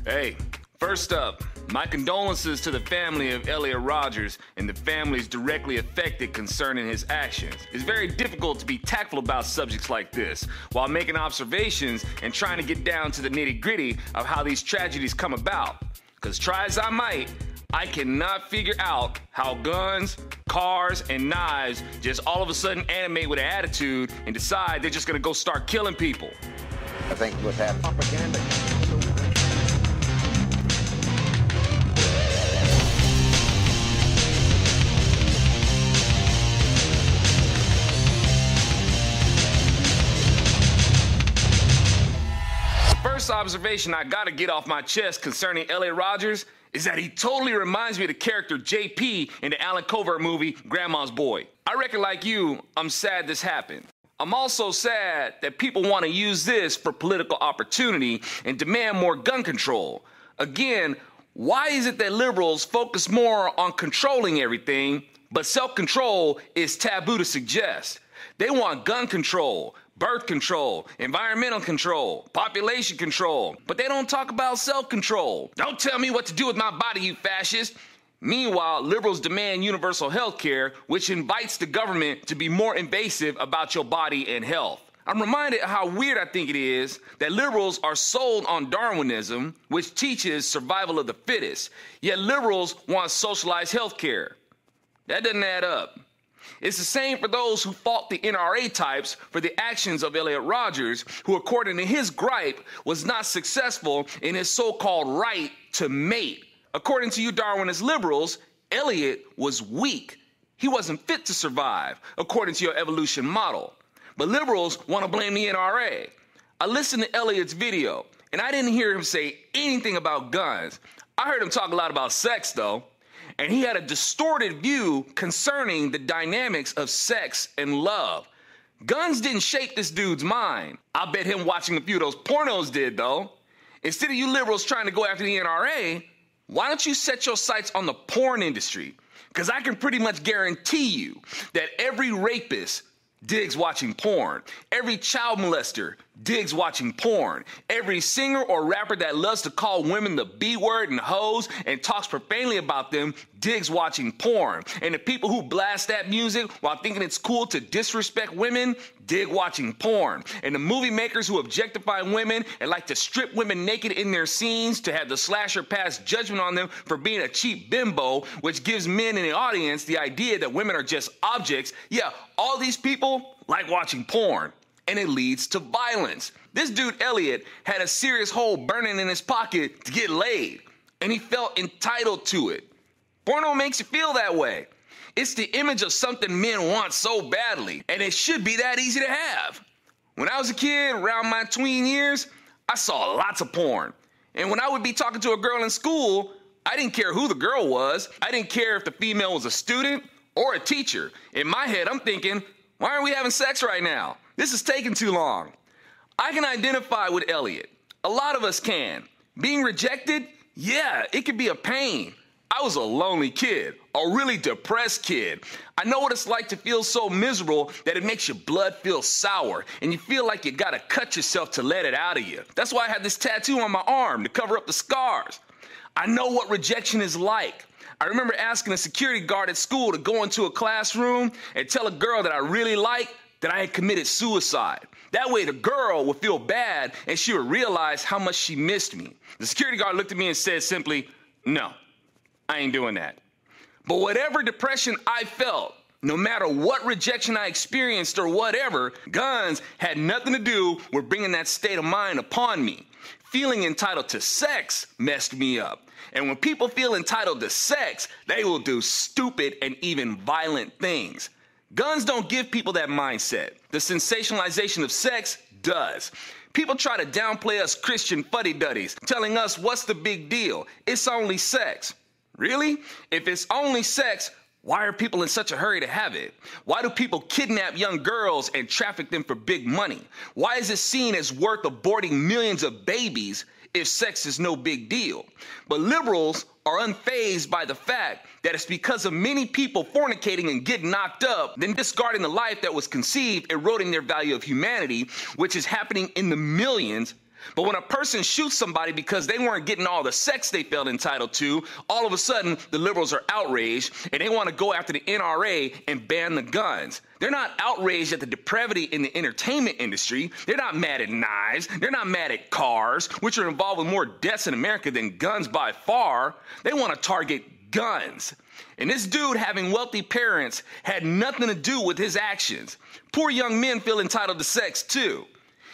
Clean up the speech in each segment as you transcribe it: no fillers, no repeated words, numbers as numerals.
Hey, first up, my condolences to the family of Elliot Rogers and the families directly affected concerning his actions. It's very difficult to be tactful about subjects like this while making observations and trying to get down to the nitty-gritty of how these tragedies come about. Because try as I might, I cannot figure out how guns, cars, and knives just all of a sudden animate with an attitude and decide they're just gonna go start killing people. I think what's happening. Propaganda. First observation I gotta get off my chest concerning Elliot Rogers is that he totally reminds me of the character JP in the Alan Covert movie, Grandma's Boy. I reckon like you, I'm sad this happened. I'm also sad that people want to use this for political opportunity and demand more gun control. Again, why is it that liberals focus more on controlling everything, but self-control is taboo to suggest? They want gun control, birth control, environmental control, population control, but they don't talk about self-control. Don't tell me what to do with my body, you fascist. Meanwhile, liberals demand universal health care, which invites the government to be more invasive about your body and health. I'm reminded how weird I think it is that liberals are sold on Darwinism, which teaches survival of the fittest, yet liberals want socialized health care. That doesn't add up. It's the same for those who fault the NRA types for the actions of Elliot Rogers, who according to his gripe was not successful in his so-called right to mate. According to you Darwinist liberals, Elliot was weak. He wasn't fit to survive, according to your evolution model. But liberals want to blame the NRA. I listened to Elliot's video, and I didn't hear him say anything about guns. I heard him talk a lot about sex, though. And he had a distorted view concerning the dynamics of sex and love. Guns didn't shape this dude's mind. I bet him watching a few of those pornos did, though. Instead of you liberals trying to go after the NRA, why don't you set your sights on the porn industry? Because I can pretty much guarantee you that every rapist digs watching porn. Every child molester digs watching porn. Every singer or rapper that loves to call women the B word and hoes and talks profanely about them digs watching porn. And the people who blast that music while thinking it's cool to disrespect women dig watching porn. And the movie makers who objectify women and like to strip women naked in their scenes to have the slasher pass judgment on them for being a cheap bimbo, which gives men in the audience the idea that women are just objects. Yeah, all these people like watching porn. And it leads to violence. This dude, Elliot, had a serious hole burning in his pocket to get laid, and he felt entitled to it. Porno makes you feel that way. It's the image of something men want so badly, and it should be that easy to have. When I was a kid, around my tween years, I saw lots of porn. And when I would be talking to a girl in school, I didn't care who the girl was. I didn't care if the female was a student or a teacher. In my head, I'm thinking, why aren't we having sex right now? This is taking too long. I can identify with Elliot. A lot of us can. Being rejected, yeah, it could be a pain. I was a lonely kid, a really depressed kid. I know what it's like to feel so miserable that it makes your blood feel sour and you feel like you gotta cut yourself to let it out of you. That's why I have this tattoo on my arm to cover up the scars. I know what rejection is like. I remember asking a security guard at school to go into a classroom and tell a girl that I really liked that I had committed suicide. That way the girl would feel bad and she would realize how much she missed me. The security guard looked at me and said simply, no, I ain't doing that. But whatever depression I felt, no matter what rejection I experienced or whatever, guns had nothing to do with bringing that state of mind upon me. Feeling entitled to sex messed me up. And when people feel entitled to sex, they will do stupid and even violent things. Guns don't give people that mindset. The sensationalization of sex does. People try to downplay us Christian fuddy-duddies, telling us what's the big deal? It's only sex. Really? If it's only sex, why are people in such a hurry to have it? Why do people kidnap young girls and traffic them for big money? Why is it seen as worth aborting millions of babies if sex is no big deal? But liberals are unfazed by the fact that it's because of many people fornicating and getting knocked up, then discarding the life that was conceived, eroding their value of humanity, which is happening in the millions, But when a person shoots somebody because they weren't getting all the sex they felt entitled to, all of a sudden the liberals are outraged and they want to go after the NRA and ban the guns. They're not outraged at the depravity in the entertainment industry. They're not mad at knives. They're not mad at cars, which are involved with more deaths in America than guns by far. They want to target guns. And this dude having wealthy parents had nothing to do with his actions. Poor young men feel entitled to sex too.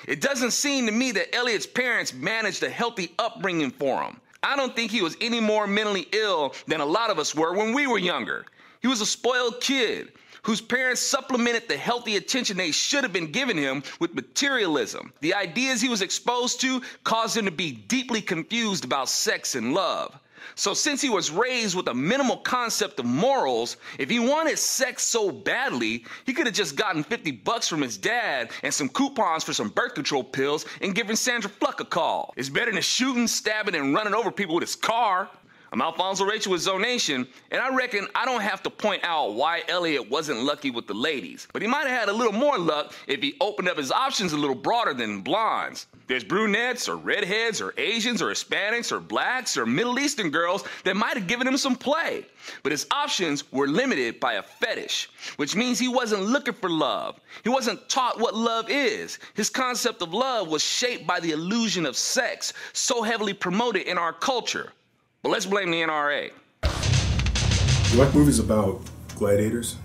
It doesn't seem to me that Elliot's parents managed a healthy upbringing for him. I don't think he was any more mentally ill than a lot of us were when we were younger. He was a spoiled kid whose parents supplemented the healthy attention they should have been giving him with materialism. The ideas he was exposed to caused him to be deeply confused about sex and love. So since he was raised with a minimal concept of morals, if he wanted sex so badly, he could have just gotten $50 from his dad and some coupons for some birth control pills and given Sandra Fluck a call. It's better than shooting, stabbing, and running over people with his car. I'm Alfonso Rachel with Zonation, and I reckon I don't have to point out why Elliot wasn't lucky with the ladies. But he might have had a little more luck if he opened up his options a little broader than blondes. There's brunettes or redheads or Asians or Hispanics or blacks or Middle Eastern girls that might have given him some play. But his options were limited by a fetish, which means he wasn't looking for love. He wasn't taught what love is. His concept of love was shaped by the illusion of sex, so heavily promoted in our culture. But let's blame the NRA. You like movies about gladiators?